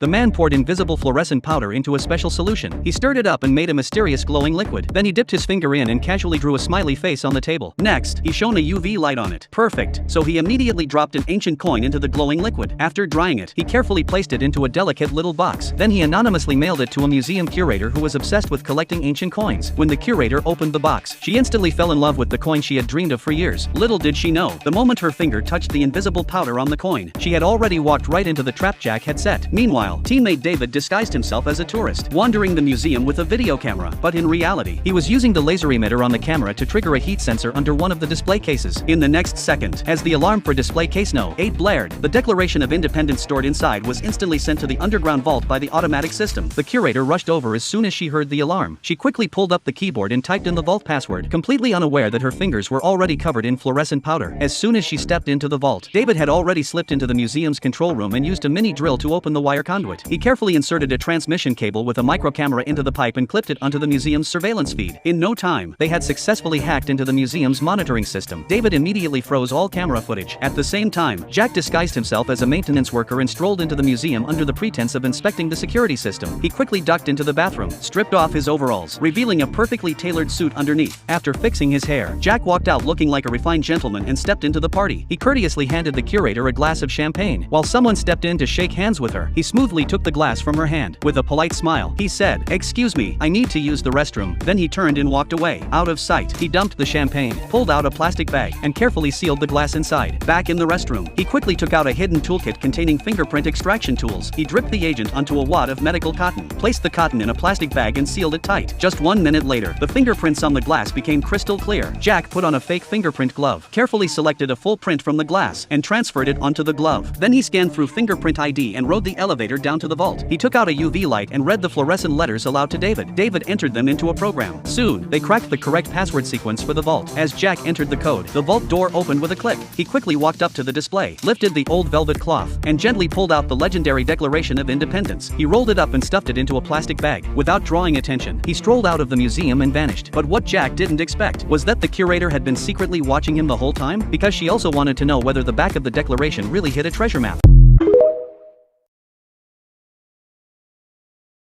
The man poured invisible fluorescent powder into a special solution. He stirred it up and made a mysterious glowing liquid. Then he dipped his finger in and casually drew a smiley face on the table. Next, he shone a UV light on it. Perfect. So he immediately dropped an ancient coin into the glowing liquid. After drying it, he carefully placed it into a delicate little box. Then he anonymously mailed it to a museum curator who was obsessed with collecting ancient coins. When the curator opened the box, she instantly fell in love with the coin she had dreamed of for years. Little did she know, the moment her finger touched the invisible powder on the coin, she had already walked right into the trap Jack had set. Meanwhile, teammate David disguised himself as a tourist, wandering the museum with a video camera. But in reality, he was using the laser emitter on the camera to trigger a heat sensor under one of the display cases. In the next second, as the alarm for display case No. 8 blared, the Declaration of Independence stored inside was instantly sent to the underground vault by the automatic system. The curator rushed over as soon as she heard the alarm. She quickly pulled up the keyboard and typed in the vault password, completely unaware that her fingers were already covered in fluorescent powder. As soon as she stepped into the vault, David had already slipped into the museum's control room and used a mini drill to open the wire conduit. He carefully inserted a transmission cable with a micro camera into the pipe and clipped it onto the museum's surveillance feed. In no time, they had successfully hacked into the museum's monitoring system. David immediately froze all camera footage. At the same time, Jack disguised himself as a maintenance worker and strolled into the museum under the pretense of inspecting the security system. He quickly ducked into the bathroom, stripped off his overalls, revealing a perfectly tailored suit underneath. After fixing his hair, Jack walked out looking like a refined gentleman and stepped into the party. He courteously handed the curator a glass of champagne. While someone stepped in to shake hands with her, he smoothly took the glass from her hand. With a polite smile, he said, "Excuse me, I need to use the restroom." Then he turned and walked away. Out of sight, he dumped the champagne, pulled out a plastic bag, and carefully sealed the glass inside. Back in the restroom, he quickly took out a hidden toolkit containing fingerprint extraction tools. He dripped the agent onto a wad of medical cotton, placed the cotton in a plastic bag and sealed it tight. Just 1 minute later, the fingerprints on the glass became crystal clear. Jack put on a fake fingerprint glove, carefully selected a full print from the glass, and transferred it onto the glove. Then he scanned through fingerprint ID and rode the elevator down to the vault. He took out a UV light and read the fluorescent letters aloud to David. David entered them into a program. Soon, they cracked the correct password sequence for the vault. As Jack entered the code, the vault door opened with a click. He quickly walked up to the display, lifted the old velvet cloth, and gently pulled out the legendary Declaration of Independence. He rolled it up and stuffed it into a plastic bag. Without drawing attention, he strolled out of the museum and vanished. But what Jack didn't expect was that the curator had been secretly watching him the whole time, because she also wanted to know whether the back of the Declaration really hid a treasure map.